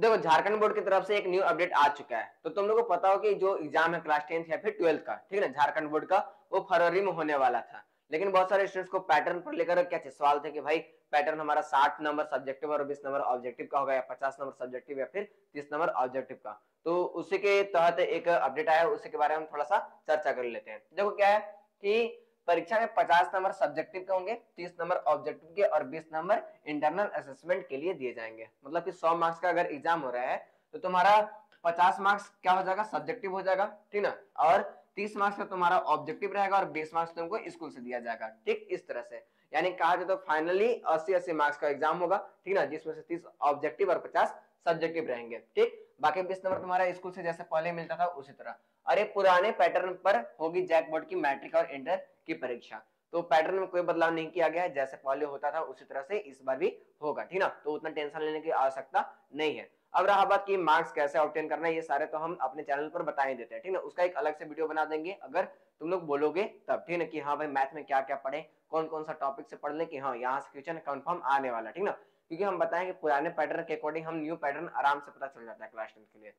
देखो झारखंड बोर्ड की तरफ से एक न्यू अपडेट आ चुका है, तो तुम लोग को पता हो कि जो एग्जाम है क्लास 10th या फिर 12th का, ठीक है ना, झारखंड बोर्ड का, वो फरवरी में होने वाला था। लेकिन बहुत सारे स्टूडेंट्स को पैटर्न पर लेकर क्या सवाल थे कि भाई पैटर्न हमारा 60 नंबर सब्जेक्टिव और 20 नंबर ऑब्जेक्टिव का होगा, या 50 नंबर सब्जेक्टिव या फिर 30 नंबर ऑब्जेक्टिव का। तो उसी के तहत एक अपडेट आया, उसी के बारे में थोड़ा सा चर्चा कर लेते हैं। देखो क्या है कि परीक्षा में 50 नंबर सब्जेक्टिव के होंगे, 30 नंबर ऑब्जेक्टिव के और 20 नंबर इंटरनल असेसमेंट के लिए दिए जाएंगे। मतलब कि 100 मार्क्स का अगर एग्जाम हो रहा है तो तुम्हारा 50 मार्क्स क्या हो जाएगा, सब्जेक्टिव हो जाएगा, ठीक ना, और 30 मार्क्स का तुम्हारा ऑब्जेक्टिव रहेगा और 20 मार्क्स तुमको स्कूल से दिया जाएगा। ठीक इस तरह से, यानी कहा जाए तो फाइनली 80-80 मार्क्स का एग्जाम होगा, ठीक ना, जिसमें से 30 ऑब्जेक्टिव और 50 सब्जेक्टिव रहेंगे। ठीक, बाकी 20 नंबर तुम्हारा स्कूल से जैसे पहले मिलता था उसी तरह। और ये पुराने पैटर्न पर होगी जैक बोर्ड की मैट्रिक और इंटर की परीक्षा। तो पैटर्न में कोई बदलाव नहीं किया गया है, जैसे पहले होता था उसी तरह से इस बार भी होगा, ठीक ना, तो उतना टेंशन लेने की आवश्यकता नहीं है। अब रहा बात कि मार्क्स कैसे ऑब्टेन करना है, ये सारे तो हम अपने चैनल पर बता ही देते हैं, ठीक ना, उसका एक अलग से वीडियो बना देंगे अगर तुम लोग बोलोगे तब, ठीक ना, कि हाँ भाई मैथ में क्या क्या पढ़े, कौन कौन सा टॉपिक से पढ़ ले कि हाँ यहाँ से क्वेश्चन कंफर्म आने वाला, ठीक ना, क्योंकि हम बताएं कि पुराने पैटर्न के अकॉर्डिंग हम न्यू पैटर्न आराम से पता चल जाता है क्लास 10 के लिए।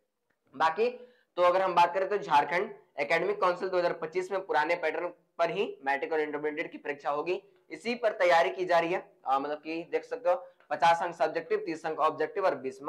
बाकी तो अगर हम बात करें तो झारखंड एकेडमिक काउंसिल 2025 में पुराने पैटर्न पर ही मैट्रिक और इंटरमीडिएट की परीक्षा होगी, इसी पर तैयारी की जा रही है। मतलब कि देख सकते हो 50 अंक सब्जेक्टिव, 30 अंक ऑब्जेक्टिव और 20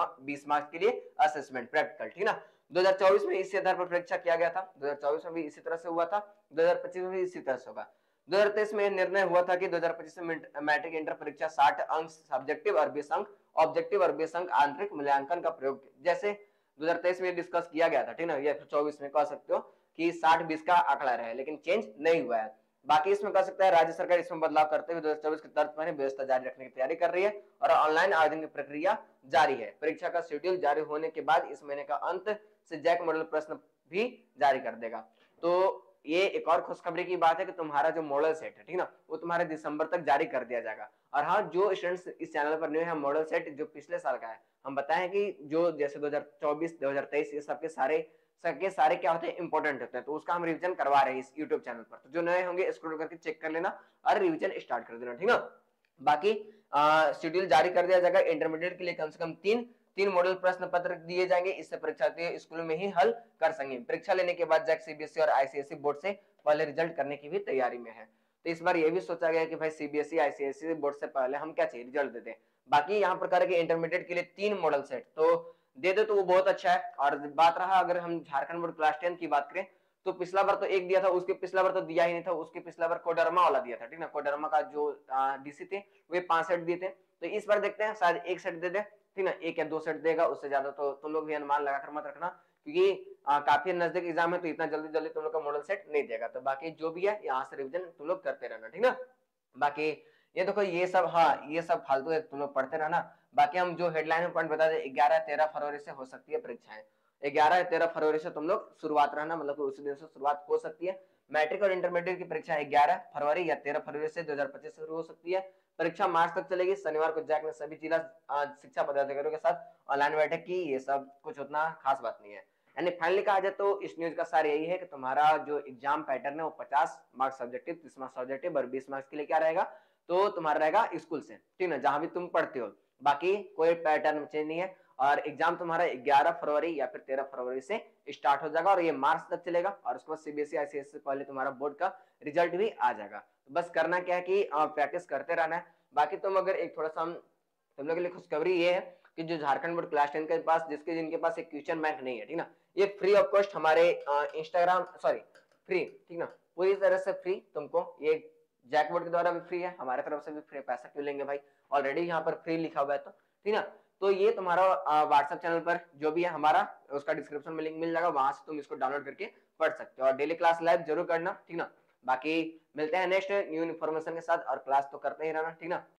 मार्क्स के लिए असेसमेंट प्रैक्टिकल, ठीक ना। 2024 में इसी आधार पर परीक्षा किया गया था, 2024 में भी इसी तरह से हुआ था, 2025 में भी इसी तरह से होगा। 2023 में निर्णय हुआ था कि 2025 में मैट्रिक इंटर परीक्षा 60 अंक सब्जेक्टिव और 20 अंक ऑब्जेक्टिव और 20 अंक आंतरिक मूल्यांकन का प्रयोग, जैसे 2023 में डिस्कस किया गया था, ठीक ना, या फिर 24 में कह सकते हो कि 60-20 का आंकड़ा रहे, लेकिन चेंज नहीं हुआ है। बाकी इसमें कह सकता है राज्य सरकार इसमें बदलाव करते हुए 2024 के तर्ज पर व्यवस्था जारी रखने की तैयारी कर रही है और ऑनलाइन आवेदन की प्रक्रिया जारी है। परीक्षा का शेड्यूल जारी होने के बाद इस महीने का अंत से जैक मॉडल प्रश्न भी जारी कर देगा। तो ये एक और खुशखबरी की बात है कि तुम्हारा जो मॉडल सेट है, ठीक ना, वो तुम्हारे दिसंबर तक जारी कर दिया जाएगा। और हाँ, जो स्टूडेंट्स इस चैनल पर न्यू है, मॉडल सेट जो पिछले साल का है, हम बताएं कि जो जैसे 2024 2023 ये सबके सारे क्या होते हैं, इंपॉर्टेंट होते हैं, तो उसका हम रिवीजन करवा रहे हैं इस यूट्यूब चैनल पर। तो जो नए होंगे स्क्रॉल करके चेक कर लेना और रिवीजन स्टार्ट कर देना, ठीक है। बाकी शेड्यूल जारी कर दिया जाएगा। इंटरमीडिएट के लिए कम से कम तीन मॉडल प्रश्न पत्र दिए जाएंगे, इससे परीक्षार्थी स्कूल में ही हल कर सकेंगे। परीक्षा लेने के बाद जैक सीबीएसई और आईसीएसई बोर्ड से पहले रिजल्ट करने की भी तैयारी में है। तो इस बार ये भी सोचा गया कि भाई सीबीएसई आईसीएसई बोर्ड से पहले हम क्या चाहिए, रिजल्ट दे दें। बाकी यहाँ पर करेंगे इंटरमीडिएट के लिए 3 मॉडल सेट तो दे दे तो वो बहुत अच्छा है। और बात रहा अगर हम झारखंड बोर्ड क्लास 10 की बात करें तो पिछला बार तो एक दिया था, उसके पिछला बार तो दिया ही नहीं था, उसके पिछला बार कोडरमा वाला दिया था, ठीक ना, कोडरमा का जो डीसी थे वे 5 सेट दिए थे। तो इस बार देखते हैं शायद 1 सेट दे दे, ठीक ना, 1 या 2 सेट देगा, उससे ज्यादा तो तुम लोग भी अनुमान लगाकर मत रखना, क्योंकि काफी नजदीक एग्जाम है तो इतना जल्दी जल्दी तुम लोग का मॉडल सेट नहीं देगा। तो बाकी जो भी है यहाँ से रिविजन तुम लोग करते रहना, ठीक ना। बाकी ये देखो ये सब, हाँ ये सब फालतू है, तुम लोग पढ़ते रहना। बाकी हम जो हेडलाइन में पॉइंट बता दें, 11-13 फरवरी से हो सकती है परीक्षाएं। 11-13 फरवरी से तुम लोग शुरुआत रहना, मतलब उसी दिन से शुरुआत हो सकती है। मैट्रिक और इंटरमीडिएट की परीक्षा 11 फरवरी या 13 फरवरी से 2025 शुरू हो सकती है। परीक्षा मार्च तक चलेगी। शनिवार को जैक ने सभी जिला शिक्षा पदाधिकारियों के साथ ऑनलाइन बैठक की। ये सब कुछ उतना खास बात नहीं है। यानी फाइनली कहा जाए तो इस न्यूज का सार यही है कि तुम्हारा जो एग्जाम पैटर्न है वो 50 मार्क्स सब्जेक्टिव, 30 मार्क्स सब्जेक्टिव और 20 मार्क्स के लिए क्या रहेगा, तो तुम्हारा रहेगा स्कूल से, ठीक ना, जहां भी तुम पढ़ते हो। बाकी कोई पैटर्न चेंज नहीं है। और एग्जाम तुम्हारा 11 फरवरी या फिर 13 फरवरी से स्टार्ट हो जाएगा और ये मार्च तक चलेगा। और उसके बाद सीबीएसई आईसीएसई से पहले तुम्हारा बोर्ड का रिजल्ट भी आ जाएगा। तो बस करना क्या है कि प्रैक्टिस करते रहना है। बाकी तुम अगर एक थोड़ा सा तुम लोग के लिए खुशखबरी ये है कि जो झारखंड बोर्ड क्लास 10 के पास जिनके पास एक क्वेश्चन बैंक नहीं है, ठीक ना, ये फ्री ऑफ कॉस्ट हमारे इंस्टाग्राम सॉरी फ्री, ठीक ना, पूरी तरह से फ्री तुमको ये जैक बोर्ड के द्वारा भी फ्री है, हमारे तरफ से भी फ्री। पैसा क्यों लेंगे भाई, ऑलरेडी यहाँ पर फ्री लिखा हुआ है तो, ठीक ना। तो ये तुम्हारा व्हाट्सएप चैनल पर जो भी है हमारा, उसका डिस्क्रिप्शन में लिंक मिल जाएगा, वहां से तुम इसको डाउनलोड करके पढ़ सकते हो। और डेली क्लास लाइव जरूर करना, ठीक ना। बाकी मिलते हैं नेक्स्ट न्यू इन्फॉर्मेशन के साथ, और क्लास तो करते ही रहना, ठीक ना।